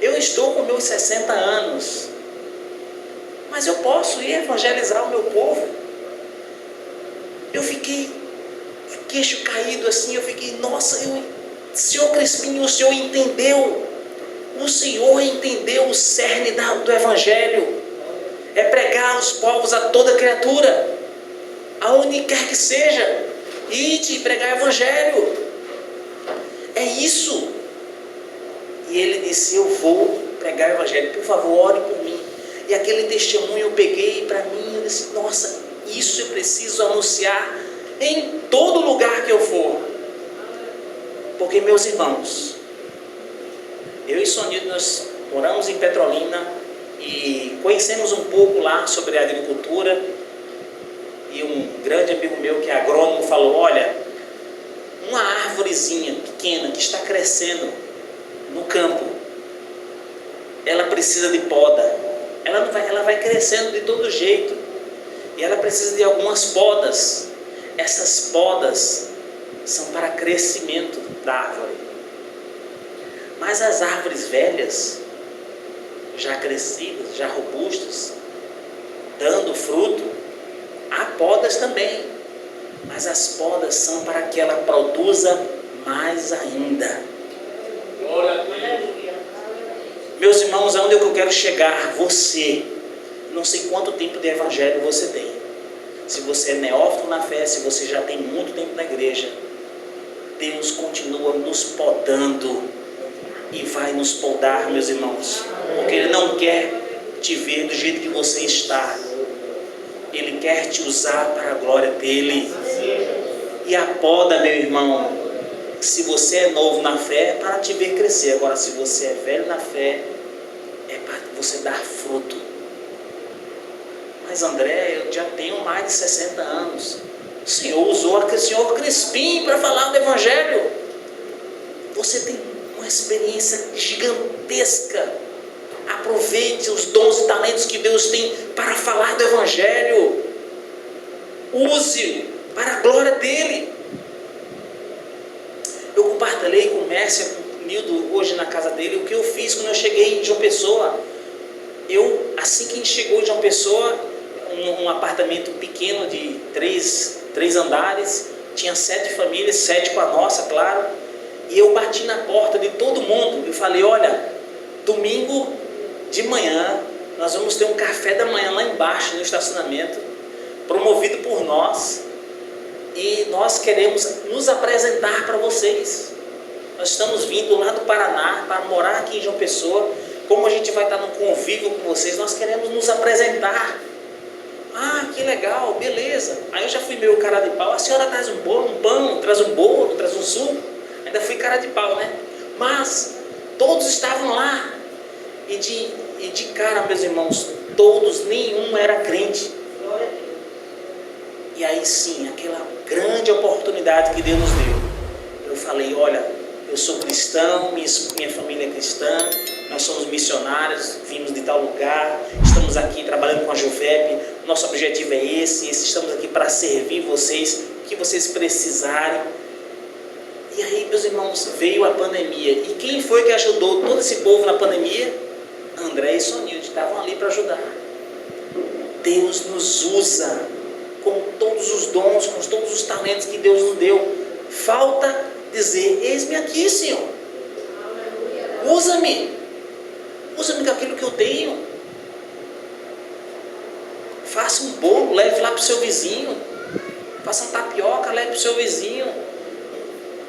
Eu estou com meus 60 anos, mas eu posso ir evangelizar o meu povo. Eu fiquei queixo caído assim, eu fiquei, nossa, Senhor Crispim, o Senhor entendeu o cerne do Evangelho, é pregar aos povos, a toda criatura, aonde quer que seja, ide pregar o Evangelho, é isso. E ele disse, eu vou pregar o Evangelho, por favor, ore por mim. E aquele testemunho eu peguei para mim, eu disse, nossa, isso eu preciso anunciar em todo lugar que eu for. Porque, meus irmãos, eu e Sonildo, nós moramos em Petrolina e conhecemos um pouco lá sobre a agricultura. E um grande amigo meu que é agrônomo falou, olha, uma árvorezinha pequena que está crescendo no campo, ela precisa de poda. Ela vai crescendo de todo jeito, e ela precisa de algumas podas. Essas podas são para crescimento da árvore. Mas as árvores velhas, já crescidas, já robustas, dando fruto, há podas também, mas as podas são para que ela produza mais ainda. Glória a Deus. Meus irmãos, aonde eu quero chegar? Você, não sei quanto tempo de evangelho você tem. Se você é neófito na fé, se você já tem muito tempo na igreja, Deus continua nos podando e vai nos podar, meus irmãos, porque Ele não quer te ver do jeito que você está. Ele quer te usar para a glória dEle. E a poda, meu irmão, se você é novo na fé, é para te ver crescer. Agora, se você é velho na fé, é para você dar fruto. Mas André, eu já tenho mais de 60 anos. O Senhor usou aquele senhor Crispim para falar do Evangelho. Você tem uma experiência gigantesca. Aproveite os dons e talentos que Deus tem para falar do Evangelho. Use-o para a glória dEle. Eu compartilhei com o Mércia, com o Nildo, hoje na casa dele, o que eu fiz quando eu cheguei em João Pessoa. Assim que a gente chegou em João Pessoa, um apartamento pequeno de três andares, tinha 7 famílias, 7 com a nossa, claro, e eu bati na porta de todo mundo. Eu falei: olha, domingo de manhã nós vamos ter um café da manhã lá embaixo no estacionamento, promovido por nós, e nós queremos nos apresentar para vocês. Nós estamos vindo lá do Paraná para morar aqui em João Pessoa. Como a gente vai estar no convívio com vocês, nós queremos nos apresentar. Ah, que legal, beleza. Aí eu já fui meio cara de pau. A senhora traz um pão, traz um bolo, traz um suco. Ainda fui cara de pau, né? Mas todos estavam lá. E de cara, meus irmãos, todos, nenhum era crente. E aí sim, aquela grande oportunidade que Deus nos deu. Eu falei: olha, eu sou cristão, minha família é cristã, nós somos missionários, vimos de tal lugar, estamos aqui trabalhando com a Juvep, nosso objetivo é esse, estamos aqui para servir vocês, o que vocês precisarem. E aí, meus irmãos, veio a pandemia. E quem foi que ajudou todo esse povo na pandemia? André e Sonilde estavam ali para ajudar. Deus nos usa com todos os dons, com todos os talentos que Deus nos deu. Falta dizer: eis-me aqui, Senhor. Usa-me com aquilo que eu tenho. Faça um bolo, leve lá para o seu vizinho. Faça uma tapioca, leve para o seu vizinho.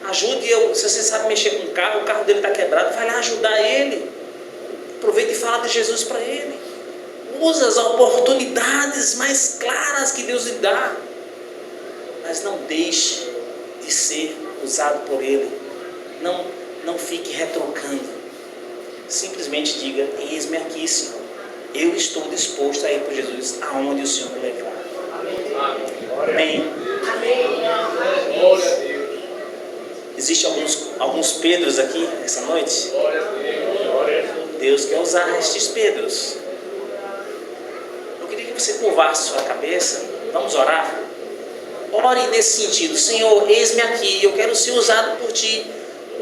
Ajude, se você sabe mexer com o carro dele está quebrado, vai lá ajudar ele. Aproveita e fala de Jesus para ele. Usa as oportunidades mais claras que Deus lhe dá. Mas não deixe de ser usado por Ele. Não fique retrucando. Simplesmente diga: eis-me aqui, Senhor. Eu estou disposto a ir por Jesus aonde o Senhor me levar. Amém. Amém. Glória a Deus. Existem alguns Pedros aqui essa noite. Glória a Deus. Glória a Deus. Deus quer usar estes Pedros. Eu queria que você curvasse sua cabeça. Vamos orar. Ore nesse sentido: Senhor, eis-me aqui, eu quero ser usado por Ti.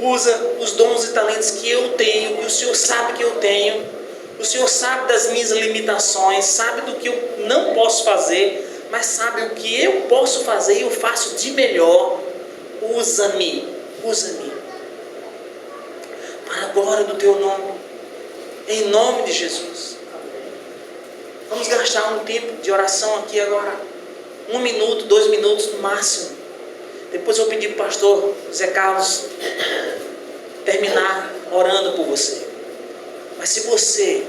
Usa os dons e talentos que eu tenho, que o Senhor sabe que eu tenho. O Senhor sabe das minhas limitações, sabe do que eu não posso fazer, mas sabe o que eu posso fazer e eu faço de melhor. Usa-me, usa-me, para a glória do Teu nome, em nome de Jesus. Vamos gastar um tempo de oração aqui agora, 1 minuto, 2 minutos no máximo. Depois eu vou pedir para o pastor Zé Carlos terminar orando por você. Mas se você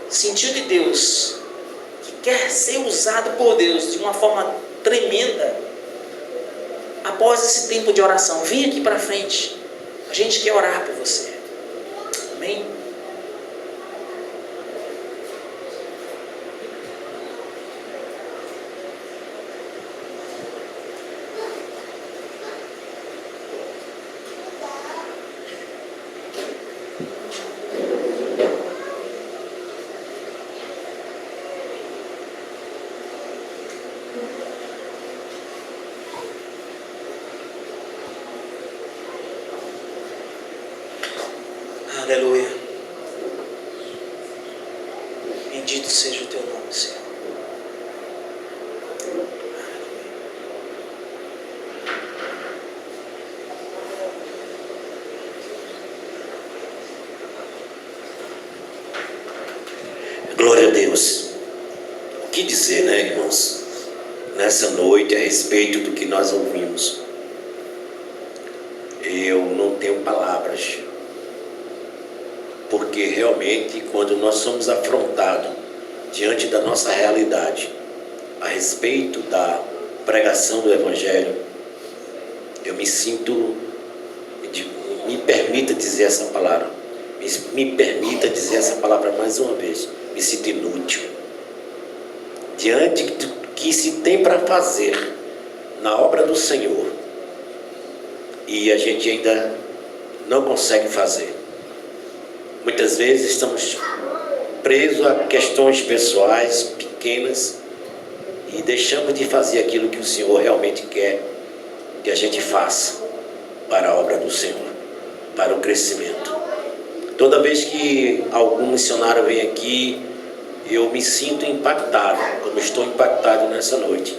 sentiu de Deus que quer ser usado por Deus de uma forma tremenda, após esse tempo de oração, vem aqui para frente. A gente quer orar por você. Amém? Aleluia. Bendito seja o Teu nome, Senhor. Glória a Deus. O que dizer, né, irmãos? Nessa noite, a respeito do que nós ouvimos, eu não tenho palavras. Porque realmente, quando nós somos afrontados diante da nossa realidade a respeito da pregação do Evangelho, eu me sinto, me permita dizer essa palavra, me permita dizer essa palavra mais uma vez, me sinto inútil. Diante do que se tem para fazer na obra do Senhor, e a gente ainda não consegue fazer. Muitas vezes estamos presos a questões pessoais, pequenas, e deixamos de fazer aquilo que o Senhor realmente quer que a gente faça para a obra do Senhor, para o crescimento. Toda vez que algum missionário vem aqui, eu me sinto impactado, como estou impactado nessa noite,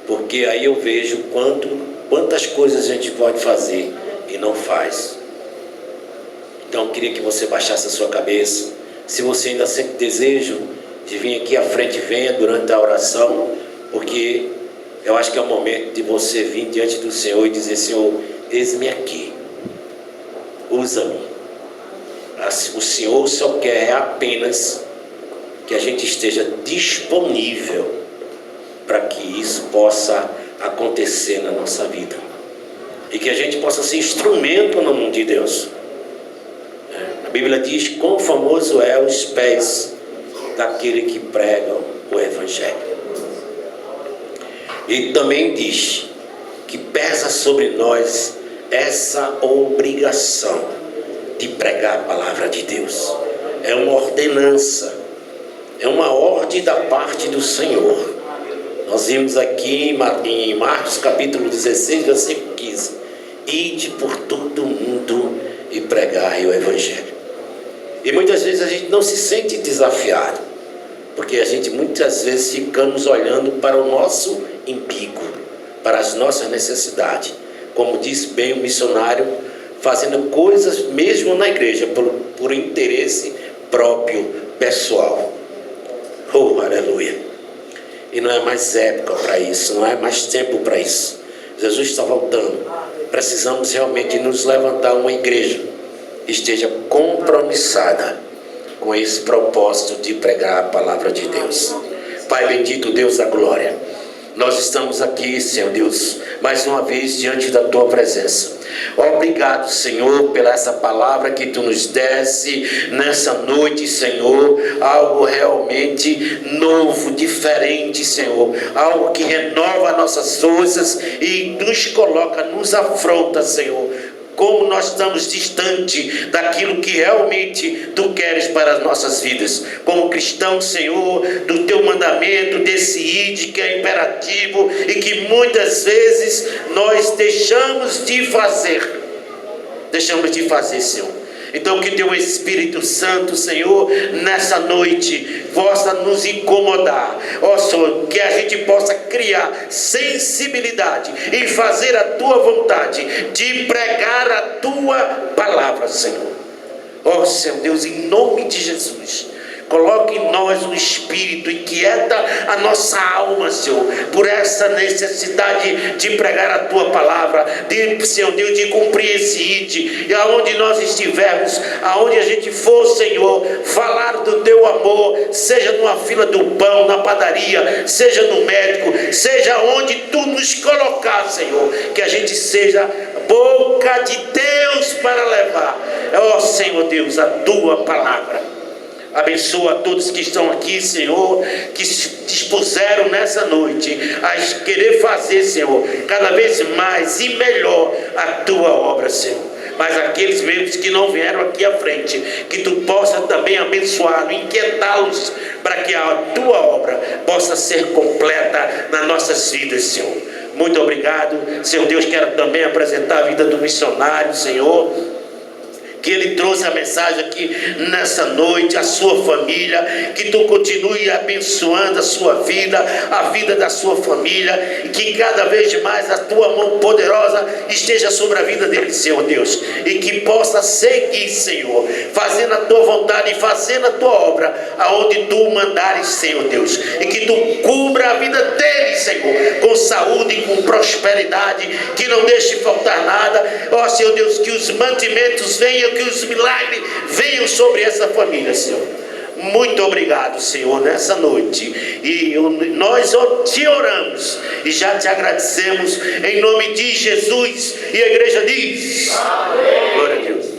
porque aí eu vejo quantas coisas a gente pode fazer e não faz. Então eu queria que você baixasse a sua cabeça. Se você ainda sente desejo de vir aqui à frente, venha durante a oração, porque eu acho que é o momento de você vir diante do Senhor e dizer: Senhor, eis-me aqui, usa-me. O Senhor só quer apenas que a gente esteja disponível para que isso possa acontecer na nossa vida, e que a gente possa ser instrumento na mão de Deus. A Bíblia diz: quão famoso é os pés daquele que prega o Evangelho. E também diz que pesa sobre nós essa obrigação de pregar a palavra de Deus. É uma ordenança, é uma ordem da parte do Senhor. Nós vimos aqui em Marcos capítulo 16, versículo 15: ide por todo mundo e pregai o Evangelho. E muitas vezes a gente não se sente desafiado, porque a gente muitas vezes ficamos olhando para o nosso umbigo, para as nossas necessidades, como disse bem o missionário, fazendo coisas mesmo na igreja por interesse próprio, pessoal. Oh, aleluia! E não é mais época para isso, não é mais tempo para isso. Jesus está voltando. Precisamos realmente nos levantar uma igreja que esteja compromissada com esse propósito de pregar a palavra de Deus. Pai bendito, Deus da glória, nós estamos aqui, Senhor Deus, mais uma vez diante da Tua presença. Obrigado, Senhor, pela essa palavra que Tu nos desse nessa noite, Senhor. Algo realmente novo, diferente, Senhor. Algo que renova nossas forças e nos coloca, nos afronta, Senhor. Como nós estamos distante daquilo que realmente Tu queres para as nossas vidas. Como cristãos, Senhor, do Teu mandamento, desse ide que é imperativo e que muitas vezes nós deixamos de fazer. Deixamos de fazer, Senhor. Então que Teu Espírito Santo, Senhor, nessa noite possa nos incomodar. Ó Senhor, que a gente possa criar sensibilidade em fazer a Tua vontade, de pregar a Tua palavra, Senhor. Ó Senhor Deus, em nome de Jesus, coloque em nós um espírito, inquieta a nossa alma, Senhor, por essa necessidade de pregar a Tua palavra, de, Senhor Deus, de cumprir esse ide, e aonde nós estivermos, aonde a gente for, Senhor, falar do Teu amor, seja numa fila do pão, na padaria, seja no médico, seja onde Tu nos colocar, Senhor, que a gente seja boca de Deus para levar, ó Senhor Deus, a Tua palavra. Abençoa a todos que estão aqui, Senhor, que se dispuseram nessa noite a querer fazer, Senhor, cada vez mais e melhor a Tua obra, Senhor. Mas aqueles mesmos que não vieram aqui à frente, que Tu possa também abençoá-los, inquietá-los, para que a Tua obra possa ser completa nas nossas vidas, Senhor. Muito obrigado, Senhor Deus. Quero também apresentar a vida do missionário, Senhor, que ele trouxe a mensagem aqui nessa noite, a sua família, que Tu continue abençoando a sua vida, a vida da sua família, e que cada vez mais a Tua mão poderosa esteja sobre a vida dele, Senhor Deus, e que possa seguir, Senhor, fazendo a Tua vontade e fazendo a Tua obra, aonde Tu mandares, Senhor Deus, e que Tu cubra a vida dele, Senhor, com saúde, com prosperidade, que não deixe faltar nada, ó Senhor Deus, que os mantimentos venham, que os milagres venham sobre essa família, Senhor. Muito obrigado, Senhor, nessa noite. E nós te oramos e já te agradecemos em nome de Jesus. E a igreja diz: amém. Glória a Deus.